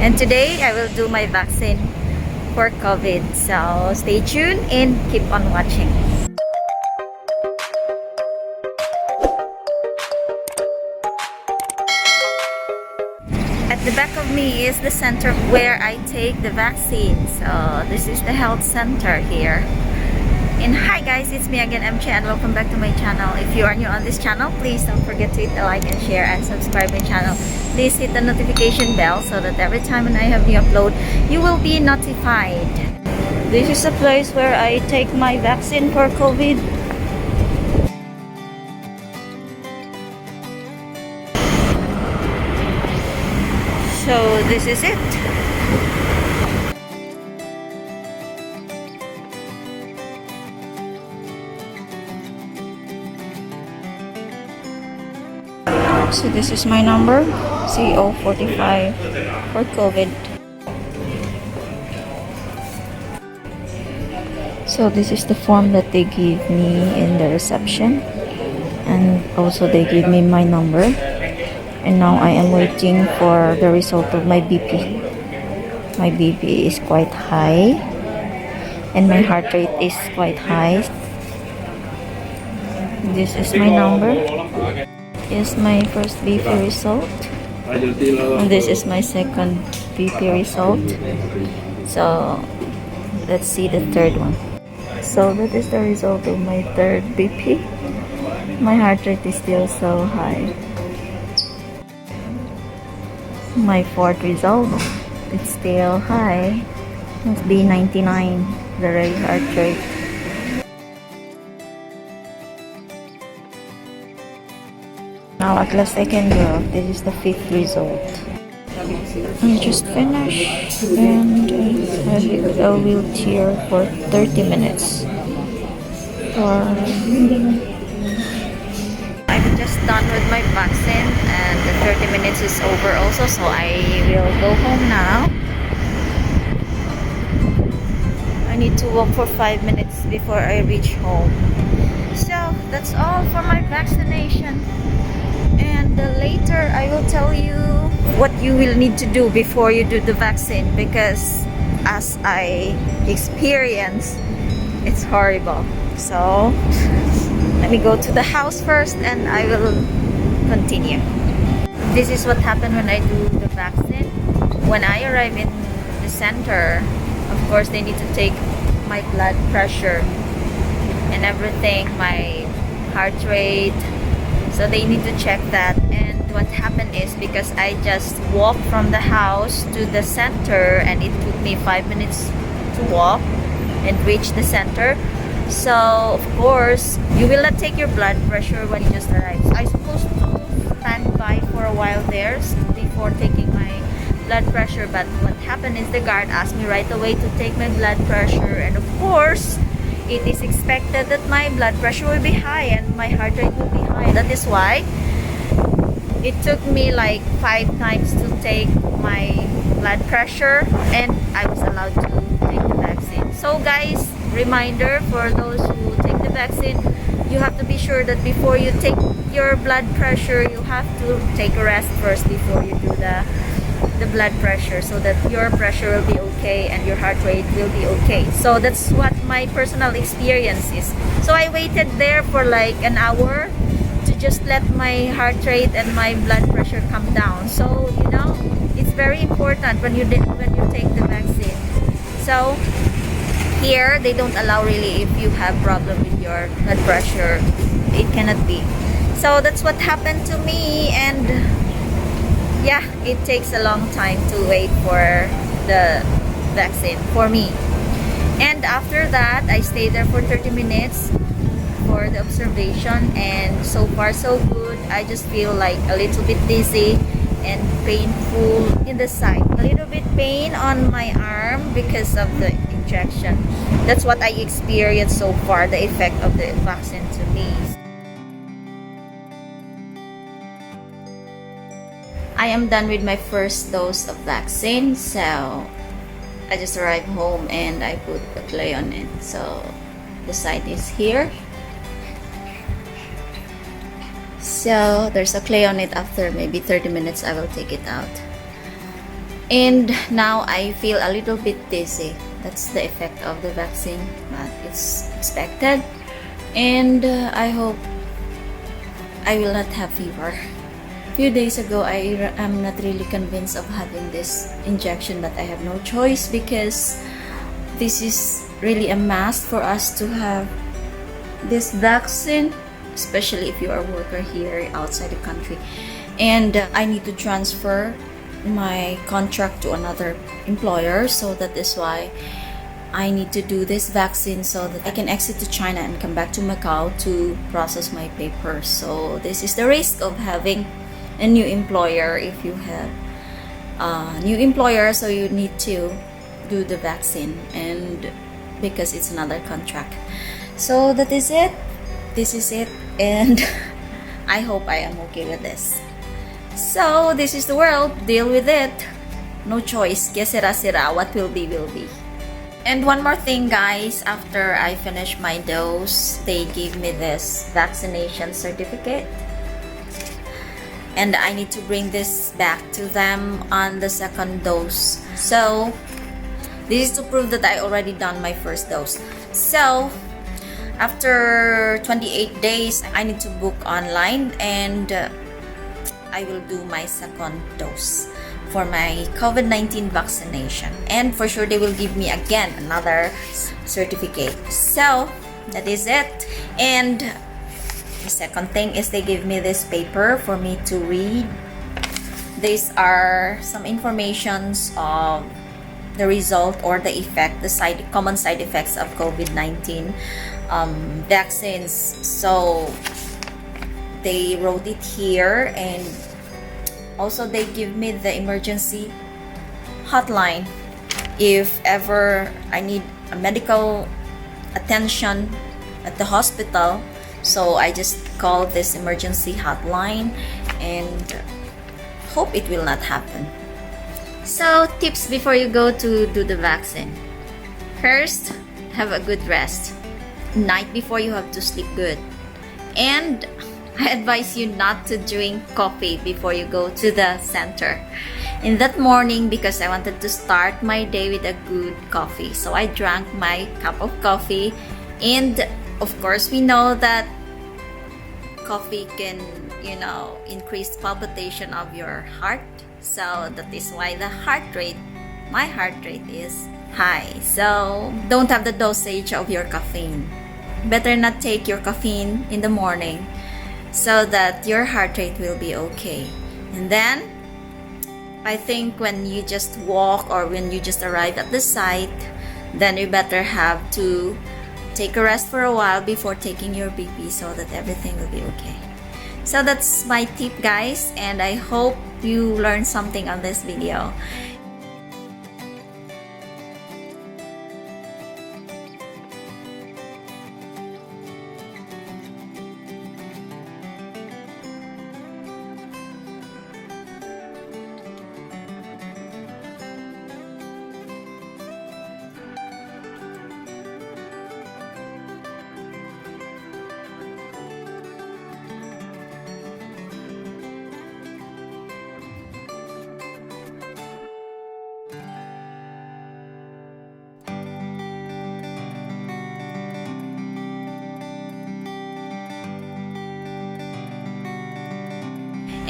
And today I will do my vaccine for COVID. So stay tuned and keep on watching. At the back of me is the center where I take the vaccine. So this is the health center here. And hi guys, it's me again, MJ, and welcome back to my channel. If you are new on this channel, please don't forget to hit the like and share and subscribe my channel. Please hit the notification bell so that every time when I have new upload, you will be notified. This is a place where I take my vaccine for COVID. So this is it. So this is my number, CO45 for COVID. So this is the form that they gave me in the reception, and also they gave me my number. And now I am waiting for the result of my BP. My BP is quite high and my heart rate is quite high. This is my number. Is my first BP result, and this is my second BP result. So let's see the third one. So that is the result of my third BP. My heart rate is still so high. My fourth result, it's still high. Must be 99, the heart rate. Now at last I can go. This is the fifth result. I just finished and I have a wheelchair for 30 minutes. I'm just done with my vaccine and the 30 minutes is over also, so I will go home now. I need to walk for 5 minutes before I reach home. So that's all for my vaccination. And later I will tell you what you will need to do before you do the vaccine, because as I experience, it's horrible. So let me go to the house first and I will continue. This is what happened when I do the vaccine. When I arrive in the center, of course they need to take my blood pressure and everything, my heart rate. So they need to check that. And what happened is, because I just walked from the house to the center and it took me 5 minutes to walk and reach the center. So of course you will not take your blood pressure when you just arrive. So I supposed to stand by for a while there before taking my blood pressure, but what happened is the guard asked me right away to take my blood pressure, and of course it is expected that my blood pressure will be high and my heart rate will be high. That is why it took me like 5 times to take my blood pressure and I was allowed to take the vaccine. So guys, reminder for those who take the vaccine, you have to be sure that before you take your blood pressure, you have to take a rest first before you do the blood pressure, so that your pressure will be okay and your heart rate will be okay. So that's what my personal experience is. So I waited there for like an hour to just let my heart rate and my blood pressure come down. So you know, it's very important when you take the vaccine. So here they don't allow really if you have problem with your blood pressure. It cannot be. So that's what happened to me, and yeah, it takes a long time to wait for the vaccine for me. And after that, I stayed there for 30 minutes for the observation, and so far so good. I just feel like a little bit dizzy and painful in the side. A little bit pain on my arm because of the injection. That's what I experienced so far, the effect of the vaccine to me. I am done with my first dose of vaccine, so I just arrived home and I put the clay on it. So the site is here. So there's a clay on it. After maybe 30 minutes I will take it out. And now I feel a little bit dizzy. That's the effect of the vaccine, but it's expected. And I hope I will not have fever. A few days ago, I am not really convinced of having this injection, but I have no choice because this is really a must for us to have this vaccine, especially if you are a worker here outside the country. And I need to transfer my contract to another employer, so that is why I need to do this vaccine so that I can exit to China and come back to Macau to process my papers. So this is the risk of having a new employer. If you have a new employer, so you need to do the vaccine, and because it's another contract. So that is it. This is it, and I hope I am okay with this. So this is the world. Deal with it. No choice. Que sera sera. What will be will be. And one more thing, guys, after I finish my dose, they gave me this vaccination certificate, and I need to bring this back to them on the second dose. So this is to prove that I already done my first dose. So after 28 days, I need to book online, and I will do my second dose for my COVID-19 vaccination, and for sure they will give me again another certificate. So that is it. And the second thing is they give me this paper for me to read. These are some informations of the result or the effect, the common side effects of COVID-19 vaccines. So they wrote it here, and also they give me the emergency hotline if ever I need a medical attention at the hospital. So I just call this emergency hotline and hope it will not happen. So tips before you go to do the vaccine. First, have a good rest. Night before, you have to sleep good. And I advise you not to drink coffee before you go to the center. In that morning, because I wanted to start my day with a good coffee, so I drank my cup of coffee. And of course, we know that coffee can, increase palpitation of your heart. So that is why my heart rate is high. So don't have the dosage of your caffeine. Better not take your caffeine in the morning, so that your heart rate will be okay. And then I think when you just walk or when you just arrive at the site, then you better have to take a rest for a while before taking your BP, so that everything will be okay. So that's my tip, guys, and I hope you learned something on this video.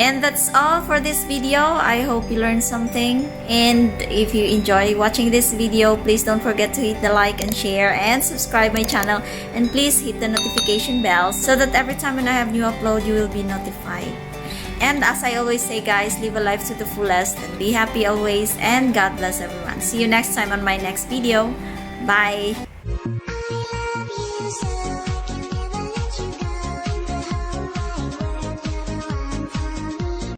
And that's all for this video. I hope you learned something. And if you enjoy watching this video, please don't forget to hit the like and share and subscribe my channel. And please hit the notification bell so that every time when I have new upload, you will be notified. And as I always say, guys, live a life to the fullest and be happy always. And God bless everyone. See you next time on my next video. Bye.